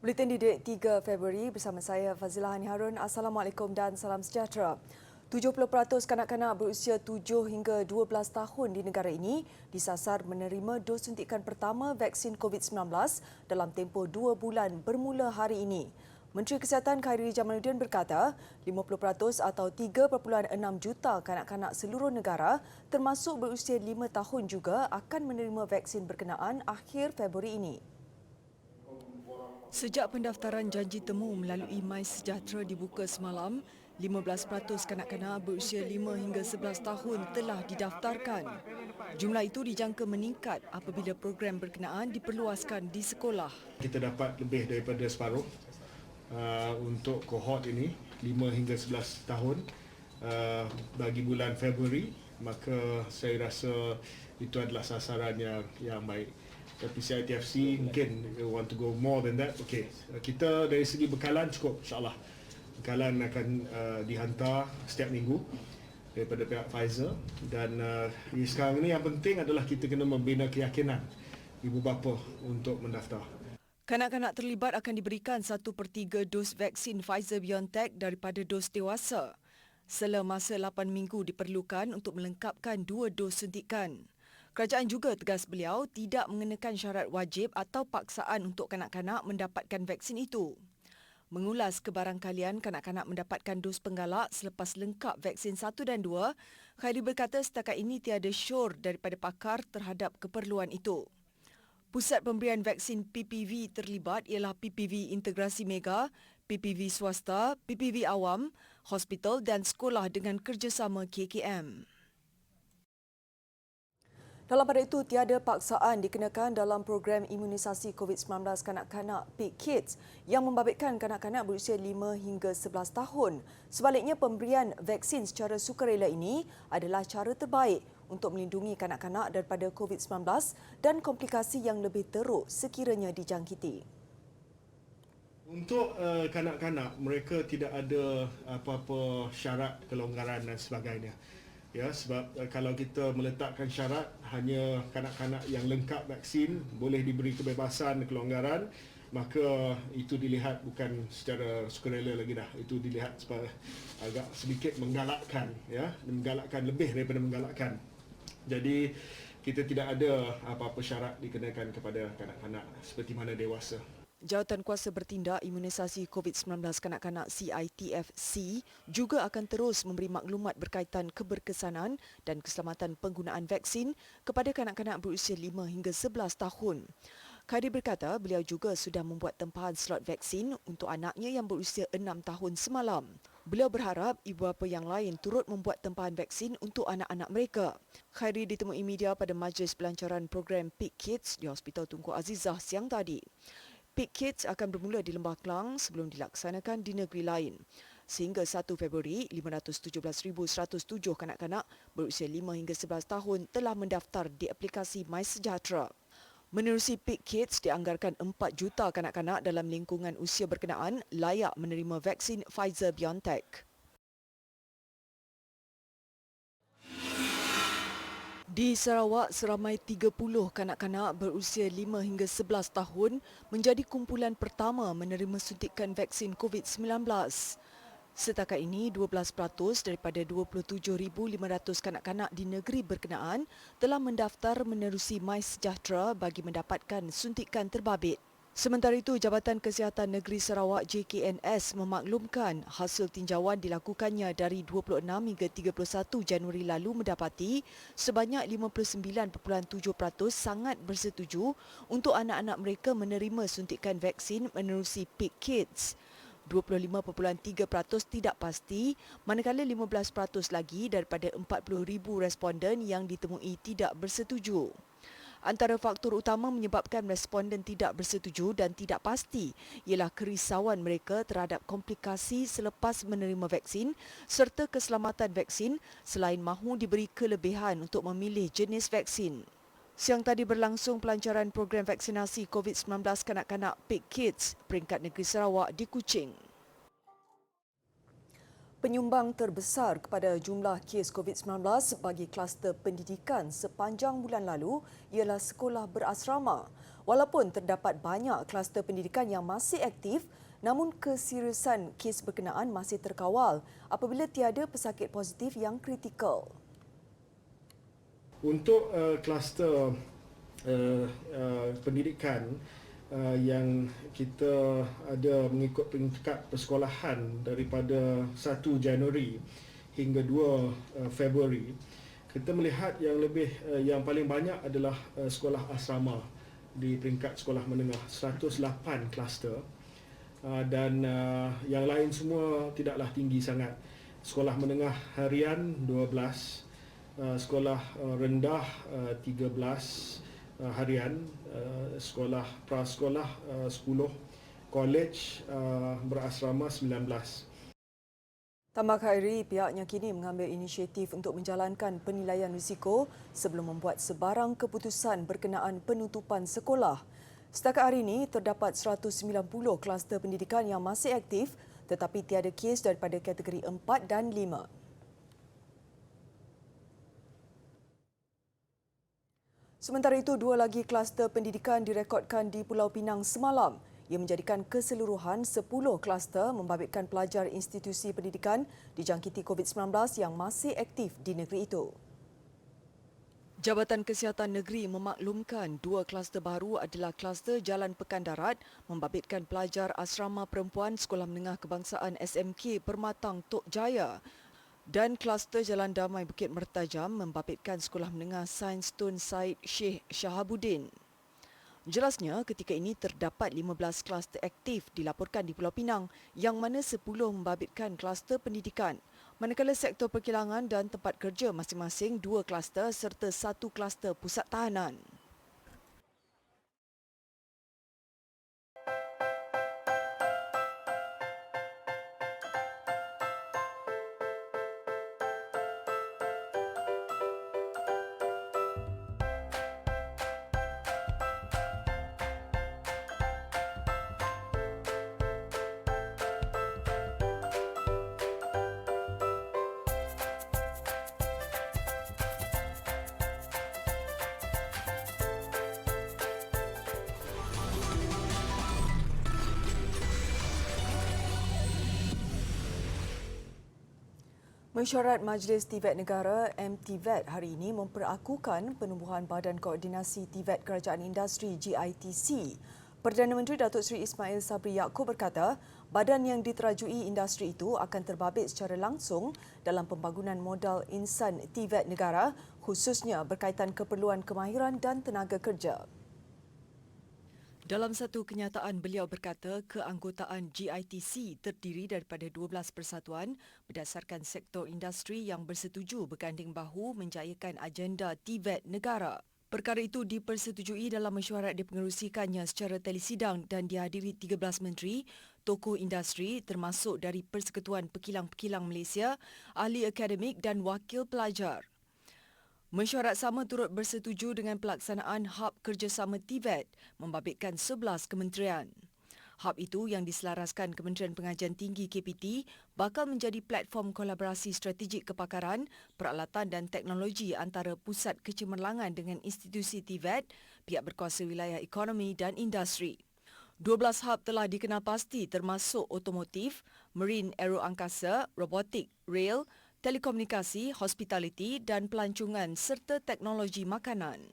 Buletin Didik 3 Februari bersama saya Fazilah Hani Harun. Assalamualaikum dan salam sejahtera. 70% kanak-kanak berusia 7 hingga 12 tahun di negara ini disasar menerima dos suntikan pertama vaksin COVID-19 dalam tempoh 2 bulan bermula hari ini. Menteri Kesihatan Khairy Jamaluddin berkata 50% atau 3.6 juta kanak-kanak seluruh negara termasuk berusia 5 tahun juga akan menerima vaksin berkenaan akhir Februari ini. Sejak pendaftaran janji temu melalui MySejahtera dibuka semalam, 15% kanak-kanak berusia 5 hingga 11 tahun telah didaftarkan. Jumlah itu dijangka meningkat apabila program berkenaan diperluaskan di sekolah. Kita dapat lebih daripada separuh untuk kohort ini, 5 hingga 11 tahun bagi bulan Februari, maka saya rasa itu adalah sasaran yang baik. Tapi CITFC mungkin want to go more than that. Okey, kita dari segi bekalan cukup, insyaAllah. Bekalan akan dihantar setiap minggu daripada pihak Pfizer. Dan sekarang ini yang penting adalah kita kena membina keyakinan ibu bapa untuk mendaftar. Kanak-kanak terlibat akan diberikan 1/3 dos vaksin Pfizer-BioNTech daripada dos dewasa. Selama masa 8 minggu diperlukan untuk melengkapkan 2 dos suntikan. Kerajaan juga, tegas beliau, tidak mengenakan syarat wajib atau paksaan untuk kanak-kanak mendapatkan vaksin itu. Mengulas kebarangkalian kanak-kanak mendapatkan dos penggalak selepas lengkap vaksin 1 dan 2, Khairy berkata setakat ini tiada syur daripada pakar terhadap keperluan itu. Pusat pemberian vaksin PPV terlibat ialah PPV Integrasi Mega, PPV Swasta, PPV Awam, hospital dan sekolah dengan kerjasama KKM. Dalam pada itu, tiada paksaan dikenakan dalam program imunisasi COVID-19 kanak-kanak Peak Kids yang membabitkan kanak-kanak berusia 5 hingga 11 tahun. Sebaliknya, pemberian vaksin secara sukarela ini adalah cara terbaik untuk melindungi kanak-kanak daripada COVID-19 dan komplikasi yang lebih teruk sekiranya dijangkiti. Untuk kanak-kanak, mereka tidak ada apa-apa syarat kelonggaran dan sebagainya. Ya, sebab kalau kita meletakkan syarat hanya kanak-kanak yang lengkap vaksin boleh diberi kebebasan kelonggaran, maka itu dilihat bukan secara sukarela lagi dah. Itu dilihat sebagai agak sedikit menggalakkan, ya, menggalakkan lebih daripada menggalakkan. Jadi kita tidak ada apa-apa syarat dikenakan kepada kanak-kanak seperti mana dewasa. Jawatan Kuasa Bertindak Imunisasi COVID-19 Kanak-kanak CITFC juga akan terus memberi maklumat berkaitan keberkesanan dan keselamatan penggunaan vaksin kepada kanak-kanak berusia 5 hingga 11 tahun. Khairy berkata beliau juga sudah membuat tempahan slot vaksin untuk anaknya yang berusia 6 tahun semalam. Beliau berharap ibu bapa yang lain turut membuat tempahan vaksin untuk anak-anak mereka. Khairy ditemui media pada majlis pelancaran program Peak Kids di Hospital Tunku Azizah siang tadi. Peak Kids akan bermula di Lembah Kelang sebelum dilaksanakan di negeri lain. Sehingga 1 Februari, 517,107 kanak-kanak berusia 5 hingga 11 tahun telah mendaftar di aplikasi MySejahtera. Menerusi Peak Kids, dianggarkan 4 juta kanak-kanak dalam lingkungan usia berkenaan layak menerima vaksin Pfizer-BioNTech. Di Sarawak, seramai 30 kanak-kanak berusia 5 hingga 11 tahun menjadi kumpulan pertama menerima suntikan vaksin COVID-19. Setakat ini, 12% daripada 27,500 kanak-kanak di negeri berkenaan telah mendaftar menerusi MySejahtera bagi mendapatkan suntikan terbabit. Sementara itu, Jabatan Kesihatan Negeri Sarawak JKNS memaklumkan hasil tinjauan dilakukannya dari 26 hingga 31 Januari lalu mendapati sebanyak 59.7% sangat bersetuju untuk anak-anak mereka menerima suntikan vaksin menerusi Peak Kids. 25.3% tidak pasti, manakala 15% lagi daripada 40,000 responden yang ditemui tidak bersetuju. Antara faktor utama menyebabkan responden tidak bersetuju dan tidak pasti ialah kerisauan mereka terhadap komplikasi selepas menerima vaksin serta keselamatan vaksin selain mahu diberi kelebihan untuk memilih jenis vaksin. Siang tadi berlangsung pelancaran program vaksinasi COVID-19 kanak-kanak Peak Kids peringkat negeri Sarawak di Kuching. Penyumbang terbesar kepada jumlah kes COVID-19 bagi kluster pendidikan sepanjang bulan lalu ialah sekolah berasrama. Walaupun terdapat banyak kluster pendidikan yang masih aktif, namun keseriusan kes berkenaan masih terkawal apabila tiada pesakit positif yang kritikal. Untuk kluster pendidikan yang kita ada mengikut peringkat persekolahan daripada 1 Januari hingga 2 Februari, kita melihat yang paling banyak adalah sekolah asrama di peringkat sekolah menengah, 108 kluster, dan yang lain semua tidaklah tinggi sangat. Sekolah menengah harian 12, sekolah rendah 13 harian, sekolah prasekolah 10, college berasrama 19. Tambah Khairi, pihaknya kini mengambil inisiatif untuk menjalankan penilaian risiko sebelum membuat sebarang keputusan berkenaan penutupan sekolah. Setakat hari ini, terdapat 190 kluster pendidikan yang masih aktif tetapi tiada kes daripada kategori 4 dan 5. Sementara itu, 2 lagi kluster pendidikan direkodkan di Pulau Pinang semalam. Ia menjadikan keseluruhan 10 kluster membabitkan pelajar institusi pendidikan dijangkiti COVID-19 yang masih aktif di negeri itu. Jabatan Kesihatan Negeri memaklumkan 2 kluster baru adalah kluster Jalan Pekan Darat membabitkan pelajar asrama perempuan Sekolah Menengah Kebangsaan SMK Permatang Tok Jaya dan kluster Jalan Damai Bukit Mertajam membabitkan Sekolah Menengah Sains Tun Said Sheikh Shahabuddin. Jelasnya, ketika ini terdapat 15 kluster aktif dilaporkan di Pulau Pinang yang mana 10 membabitkan kluster pendidikan, manakala sektor perkilangan dan tempat kerja masing-masing 2 kluster serta 1 kluster pusat tahanan. Mesyuarat Majlis TVET Negara MTVET hari ini memperakukan penubuhan Badan Koordinasi TVET Kerajaan Industri GITC. Perdana Menteri Datuk Seri Ismail Sabri Yaakob berkata, badan yang diterajui industri itu akan terbabit secara langsung dalam pembangunan modal insan TVET negara, khususnya berkaitan keperluan kemahiran dan tenaga kerja. Dalam satu kenyataan, beliau berkata keanggotaan GITC terdiri daripada 12 persatuan berdasarkan sektor industri yang bersetuju berganding bahu menjayakan agenda TVET negara. Perkara itu dipersetujui dalam mesyuarat dipengerusikannya secara telesidang dan dihadiri 13 menteri, tokoh industri termasuk dari Persekutuan Pekilang-Pekilang Malaysia, ahli akademik dan wakil pelajar. Mesyuarat sama turut bersetuju dengan pelaksanaan Hub Kerjasama TVET membabitkan 11 kementerian. Hub itu yang diselaraskan Kementerian Pengajian Tinggi KPT bakal menjadi platform kolaborasi strategik kepakaran, peralatan dan teknologi antara pusat kecemerlangan dengan institusi TVET, pihak berkuasa wilayah ekonomi dan industri. 12 hub telah dikenal pasti termasuk otomotif, marine aeroangkasa, robotik, rail, telekomunikasi, hospitaliti dan pelancongan serta teknologi makanan.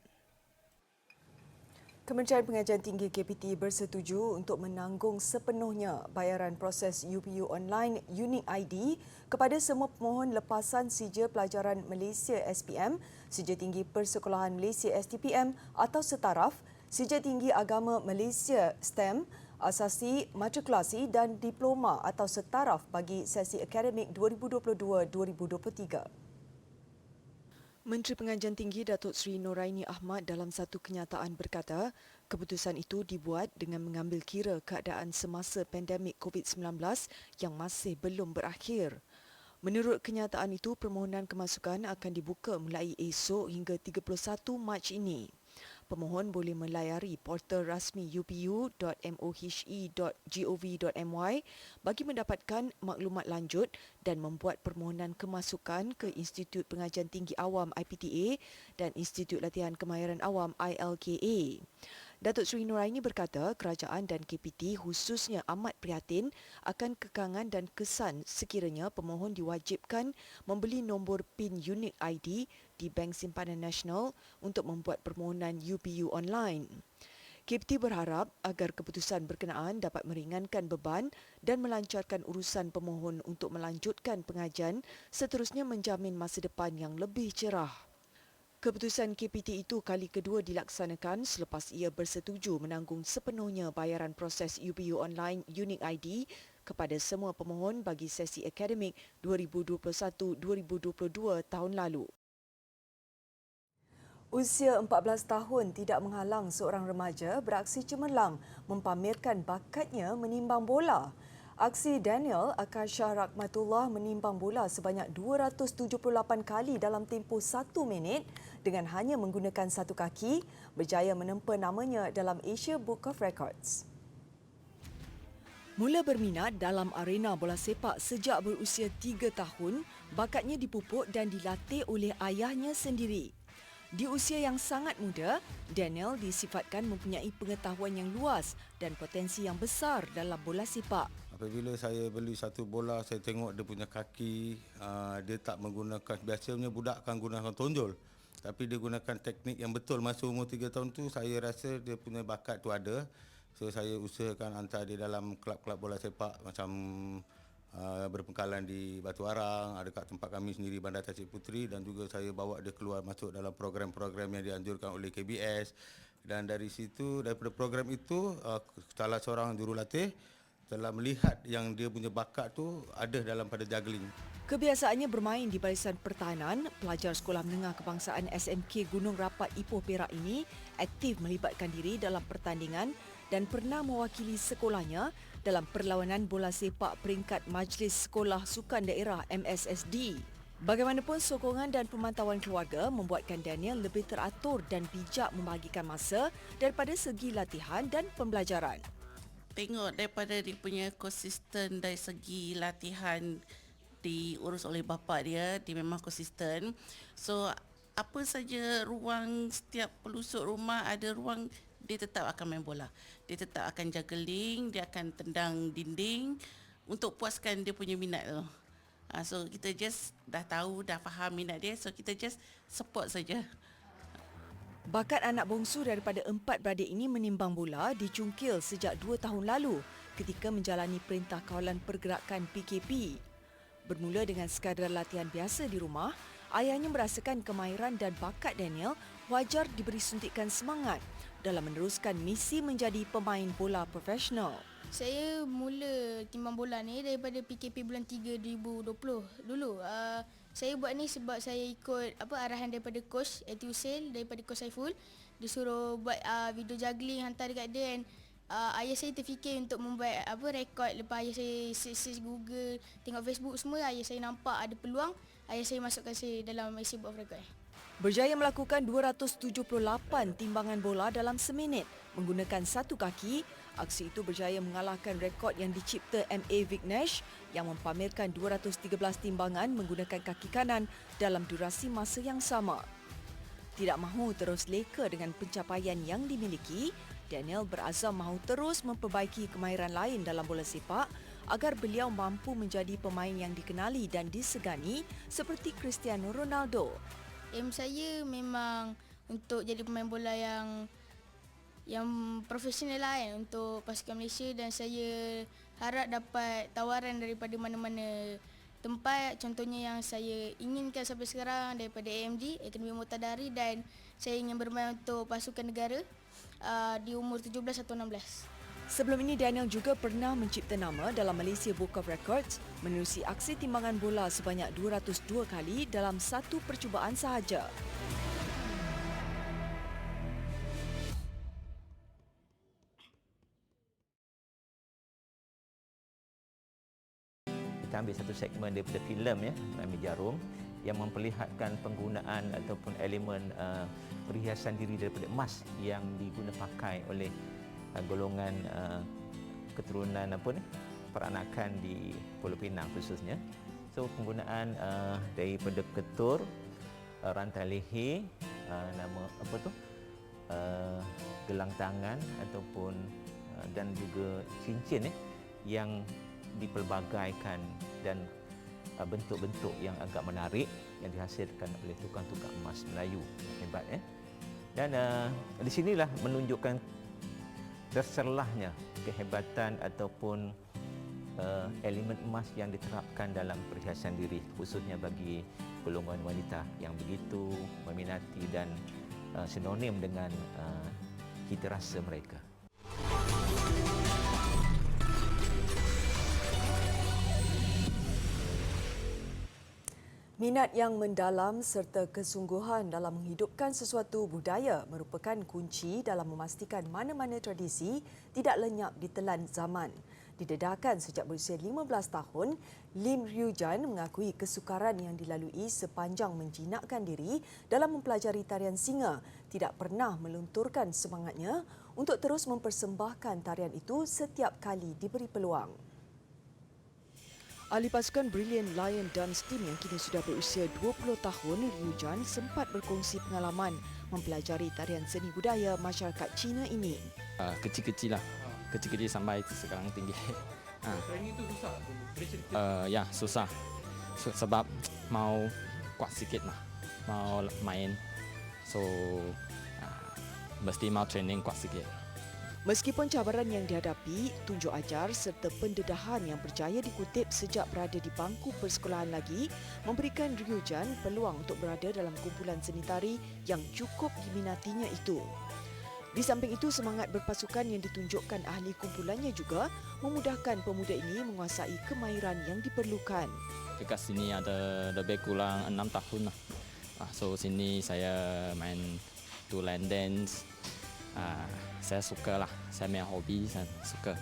Kementerian Pengajian Tinggi KPT bersetuju untuk menanggung sepenuhnya bayaran proses UPU online Unique ID kepada semua pemohon lepasan sijil pelajaran Malaysia SPM, sijil tinggi Persekolahan Malaysia STPM atau setaraf, sijil tinggi Agama Malaysia STEM, asasi, matrikulasi dan diploma atau setaraf bagi sesi akademik 2022-2023. Menteri Pengajian Tinggi Datuk Seri Noraini Ahmad dalam satu kenyataan berkata, keputusan itu dibuat dengan mengambil kira keadaan semasa pandemik COVID-19 yang masih belum berakhir. Menurut kenyataan itu, permohonan kemasukan akan dibuka mulai esok hingga 31 Mac ini. Pemohon boleh melayari portal rasmi upu.mohe.gov.my bagi mendapatkan maklumat lanjut dan membuat permohonan kemasukan ke Institut Pengajian Tinggi Awam IPTA dan Institut Latihan Kemahiran Awam ILKA. Datuk Seri Nuraini berkata kerajaan dan KPT khususnya amat prihatin akan kekangan dan kesan sekiranya pemohon diwajibkan membeli nombor PIN unik ID di Bank Simpanan Nasional untuk membuat permohonan UPU online. KPT berharap agar keputusan berkenaan dapat meringankan beban dan melancarkan urusan pemohon untuk melanjutkan pengajian seterusnya menjamin masa depan yang lebih cerah. Keputusan KPT itu kali kedua dilaksanakan selepas ia bersetuju menanggung sepenuhnya bayaran proses UPU online Unique ID kepada semua pemohon bagi sesi akademik 2021-2022 tahun lalu. Usia 14 tahun tidak menghalang seorang remaja beraksi cemerlang mempamerkan bakatnya menimbang bola. Aksi Daniel Akasha Rahmatullah menimbang bola sebanyak 278 kali dalam tempoh 1 minit dengan hanya menggunakan satu kaki berjaya menempa namanya dalam Asia Book of Records. Mula berminat dalam arena bola sepak sejak berusia 3 tahun, bakatnya dipupuk dan dilatih oleh ayahnya sendiri. Di usia yang sangat muda, Daniel disifatkan mempunyai pengetahuan yang luas dan potensi yang besar dalam bola sepak. Apabila saya beli satu bola, saya tengok dia punya kaki, dia tak menggunakan, biasanya budak akan gunakan tonjol. Tapi dia gunakan teknik yang betul. Masa umur 3 tahun tu, saya rasa dia punya bakat tu ada. So, saya usahakan hantar dia dalam kelab-kelab bola sepak macam berpengkalan di Batu Arang, ada kat tempat kami sendiri Bandar Tasik Puteri, dan juga saya bawa dia keluar masuk dalam program-program yang dianjurkan oleh KBS. Dan dari situ, daripada program itu, salah seorang jurulatih telah melihat yang dia punya bakat tu ada dalam pada juggling. Kebiasaannya bermain di Barisan Pertahanan, pelajar Sekolah Menengah Kebangsaan SMK Gunung Rapat Ipoh Perak ini aktif melibatkan diri dalam pertandingan dan pernah mewakili sekolahnya dalam perlawanan bola sepak peringkat Majlis Sekolah Sukan Daerah MSSD. Bagaimanapun, sokongan dan pemantauan keluarga membuatkan Daniel lebih teratur dan bijak membahagikan masa daripada segi latihan dan pembelajaran. Tengok daripada dia punya konsisten dari segi latihan diurus oleh bapa dia memang konsisten. So apa saja ruang, setiap pelusuk rumah ada ruang, dia tetap akan main bola. Dia tetap akan juggling, dia akan tendang dinding untuk puaskan dia punya minat tu. So kita just dah tahu, dah faham minat dia, so kita just support saja. Bakat anak bongsu daripada 4 beradik ini menimbang bola dicungkil sejak 2 tahun lalu ketika menjalani Perintah Kawalan Pergerakan PKP. Bermula dengan sekadar latihan biasa di rumah, ayahnya merasakan kemahiran dan bakat Daniel wajar diberi suntikan semangat dalam meneruskan misi menjadi pemain bola profesional. Saya mula timbang bola ni daripada PKP bulan 3 2020 dulu. Saya buat ni sebab saya ikut arahan daripada coach Etiusil, daripada coach Saiful. Dia suruh buat video juggling, hantar dekat dia, dan ayah saya terfikir untuk membuat rekod. Lepas ayah saya search Google, tengok Facebook semua, ayah saya nampak ada peluang, ayah saya masukkan saya dalam Asia Book of Record. Berjaya melakukan 278 timbangan bola dalam seminit menggunakan satu kaki, aksi itu berjaya mengalahkan rekod yang dicipta MA Vignesh yang mempamerkan 213 timbangan menggunakan kaki kanan dalam durasi masa yang sama. Tidak mahu terus leka dengan pencapaian yang dimiliki, Daniel berazam mahu terus memperbaiki kemahiran lain dalam bola sepak agar beliau mampu menjadi pemain yang dikenali dan disegani seperti Cristiano Ronaldo. Aim saya memang untuk jadi pemain bola yang profesional lah untuk pasukan Malaysia, dan saya harap dapat tawaran daripada mana-mana tempat, contohnya yang saya inginkan sampai sekarang daripada AMD, Akademi Mutadari, dan saya ingin bermain untuk pasukan negara di umur 17 atau 16. Sebelum ini, Daniel juga pernah mencipta nama dalam Malaysia Book of Records menerusi aksi timbangan bola sebanyak 202 kali dalam satu percubaan sahaja. Kita ambil satu segmen daripada filem Nami Jarum yang memperlihatkan penggunaan ataupun elemen perhiasan diri daripada emas yang diguna pakai oleh golongan keturunan peranakan di Pulau Pinang khususnya. So penggunaan daripada ketur, rantai leher, gelang tangan ataupun dan juga cincin yang dipelbagaikan dan bentuk-bentuk yang agak menarik yang dihasilkan oleh tukang-tukang emas Melayu yang hebat. Dan di sinilah menunjukkan terserlahnya kehebatan ataupun elemen emas yang diterapkan dalam perhiasan diri, khususnya bagi golongan wanita yang begitu meminati dan sinonim dengan cita rasa mereka. Minat yang mendalam serta kesungguhan dalam menghidupkan sesuatu budaya merupakan kunci dalam memastikan mana-mana tradisi tidak lenyap ditelan zaman. Didedahkan sejak berusia 15 tahun, Lim Ryu-jan mengakui kesukaran yang dilalui sepanjang menjinakkan diri dalam mempelajari tarian singa, tidak pernah melunturkan semangatnya untuk terus mempersembahkan tarian itu setiap kali diberi peluang. Ahli pasukan Brilliant Lion Dance Team yang kini sudah berusia 20 tahun, Ryu-jan sempat berkongsi pengalaman mempelajari tarian seni budaya masyarakat Cina ini. Kecil-kecil lah. Kecil-kecil sampai sekarang tinggi. Training itu susah? Ya, susah. Sebab mau kuat sikit lah. Mau main. So, mesti mau training kuat sikit. Meskipun cabaran yang dihadapi, tunjuk ajar serta pendedahan yang berjaya dikutip sejak berada di bangku persekolahan lagi memberikan Ryu-jan peluang untuk berada dalam kumpulan seni tari yang cukup diminatinya itu. Di samping itu, semangat berpasukan yang ditunjukkan ahli kumpulannya juga memudahkan pemuda ini menguasai kemahiran yang diperlukan. Dekat sini ada lebih kurang 6 tahun lah. So sini saya main two line dance. Saya suka lah, saya main hobi, saya suka.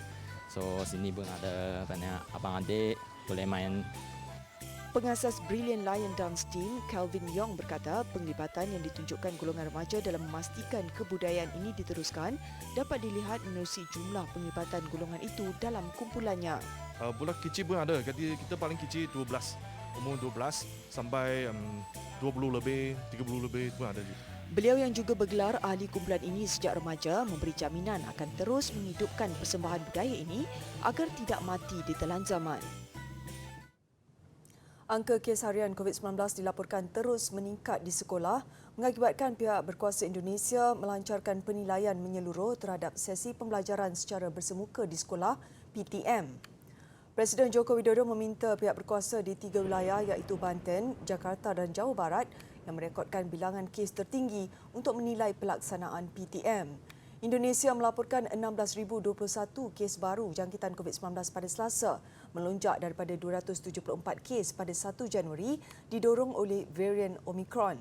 So sini pun ada banyak abang adik boleh main. Pengasas Brilliant Lion Dance Team, Calvin Yong berkata penglibatan yang ditunjukkan golongan remaja dalam memastikan kebudayaan ini diteruskan dapat dilihat menerusi jumlah penglibatan golongan itu dalam kumpulannya. Budak kecil pun ada, kita paling kecil 12, umur 12 sampai 20 lebih, 30 lebih pun ada juga. Beliau yang juga bergelar ahli kumpulan ini sejak remaja memberi jaminan akan terus menghidupkan persembahan budaya ini agar tidak mati ditelan zaman. Angka kes harian COVID-19 dilaporkan terus meningkat di sekolah mengakibatkan pihak berkuasa Indonesia melancarkan penilaian menyeluruh terhadap sesi pembelajaran secara bersemuka di sekolah PTM. Presiden Joko Widodo meminta pihak berkuasa di 3 wilayah iaitu Banten, Jakarta dan Johor Bahru yang merekodkan bilangan kes tertinggi untuk menilai pelaksanaan PTM. Indonesia melaporkan 16,021 kes baru jangkitan COVID-19 pada Selasa, melonjak daripada 274 kes pada 1 Januari didorong oleh varian Omicron.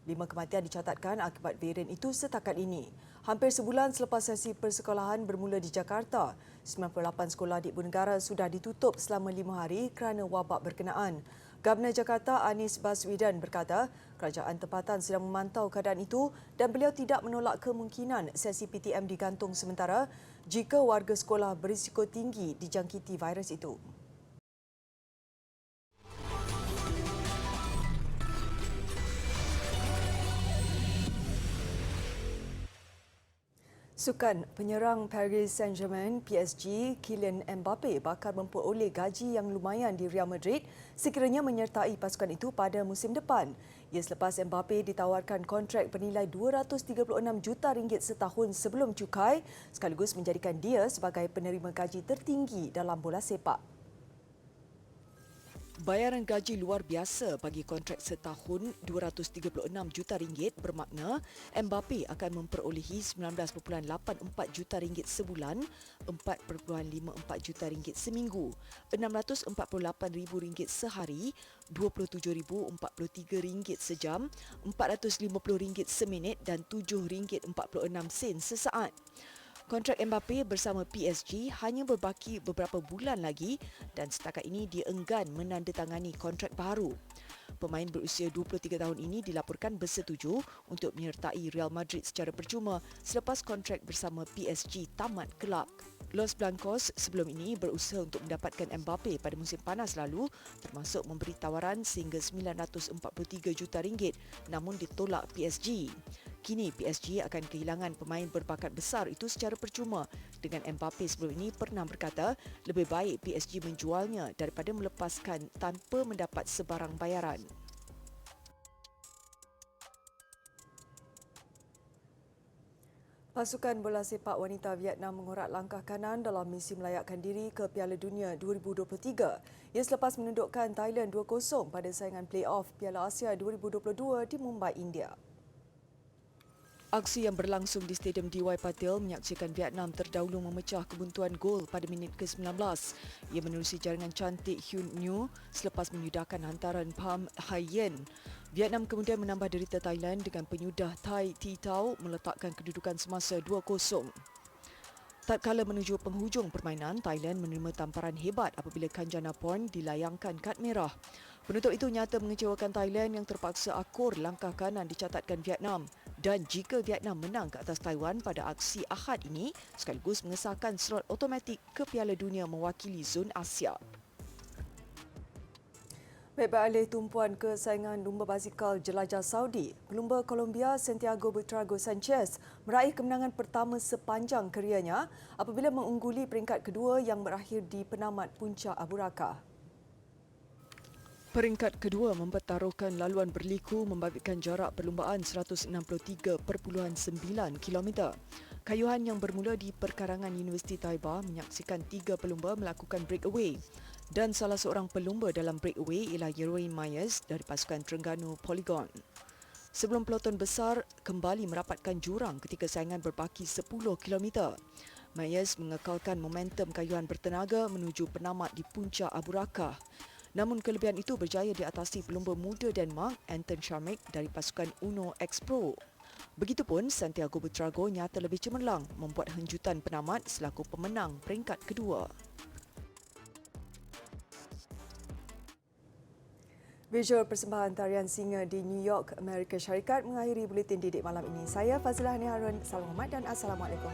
5 kematian dicatatkan akibat varian itu setakat ini. Hampir sebulan selepas sesi persekolahan bermula di Jakarta, 98 sekolah di ibu negara sudah ditutup selama 5 hari kerana wabak berkenaan. Governor Jakarta Anies Baswedan berkata kerajaan tempatan sedang memantau keadaan itu dan beliau tidak menolak kemungkinan sesi PTM digantung sementara jika warga sekolah berisiko tinggi dijangkiti virus itu. Sukan penyerang Paris Saint-Germain PSG Kylian Mbappe bakal memperoleh gaji yang lumayan di Real Madrid sekiranya menyertai pasukan itu pada musim depan. Ia selepas Mbappe ditawarkan kontrak bernilai 236 juta ringgit setahun sebelum cukai sekaligus menjadikan dia sebagai penerima gaji tertinggi dalam bola sepak. Bayaran gaji luar biasa bagi kontrak setahun 236 juta ringgit bermakna Mbappe akan memperolehi 19.84 juta ringgit sebulan, 4.54 juta ringgit seminggu, 648,000 ringgit sehari, 27,043 ringgit sejam, 450 ringgit seminit dan 7 ringgit 46 sen sesaat. Kontrak Mbappe bersama PSG hanya berbaki beberapa bulan lagi dan setakat ini dia enggan menandatangani kontrak baru. Pemain berusia 23 tahun ini dilaporkan bersetuju untuk menyertai Real Madrid secara percuma selepas kontrak bersama PSG tamat kelak. Los Blancos sebelum ini berusaha untuk mendapatkan Mbappe pada musim panas lalu termasuk memberi tawaran sehingga 943 juta ringgit namun ditolak PSG. kini PSG akan kehilangan pemain berbakat besar itu secara percuma dengan Mbappe sebelum ini pernah berkata lebih baik PSG menjualnya daripada melepaskan tanpa mendapat sebarang bayaran. Pasukan bola sepak wanita Vietnam mengorak langkah kanan dalam misi melayakkan diri ke Piala Dunia 2023 ia selepas menundukkan Thailand 2-0 pada saingan play-off Piala Asia 2022 di Mumbai, India. Aksi yang berlangsung di Stadium DY Patil menyaksikan Vietnam terdahulu memecah kebuntuan gol pada minit ke-19. Ia menerusi jaringan cantik Hyun Nhu selepas menyudahkan hantaran Pham Hai Yen. Vietnam kemudian menambah derita Thailand dengan penyudah Thai Thi Tau meletakkan kedudukan semasa 2-0. Tatkala menuju penghujung permainan, Thailand menerima tamparan hebat apabila Kanjanaporn dilayangkan kad merah. Penutup itu nyata mengecewakan Thailand yang terpaksa akur langkah kanan dicatatkan Vietnam. Dan jika Vietnam menang ke atas Taiwan pada aksi Ahad ini, sekaligus mengesahkan slot automatik ke Piala Dunia mewakili zon Asia. Baik, beralih tumpuan kesaingan lumba basikal jelajah Saudi, pelumba Colombia Santiago Buitrago Sanchez meraih kemenangan pertama sepanjang kariernya apabila mengungguli peringkat kedua yang berakhir di penamat puncak Abu Rakah. Peringkat kedua mempertaruhkan laluan berliku membabitkan jarak perlumbaan 163.9 km. Kayuhan yang bermula di perkarangan Universiti Taiba menyaksikan 3 pelumba melakukan breakaway. Dan salah seorang pelumba dalam breakaway ialah Yeroin Myers dari pasukan Terengganu Polygon. Sebelum peloton besar kembali merapatkan jurang ketika saingan berbaki 10 km. Myers mengekalkan momentum kayuhan bertenaga menuju penamat di puncak Abu Rakah. Namun kelebihan itu berjaya diatasi pelumba muda Denmark Anton Scharmik dari pasukan Uno X Pro. Begitupun Santiago Buitrago nyata lebih cemerlang membuat henjutan penamat selaku pemenang peringkat kedua. Visual persembahan tarian singa di New York, Amerika Syarikat mengakhiri buletin didik malam ini. Saya Fazilah Hani Harun. Salam hormat dan Assalamualaikum.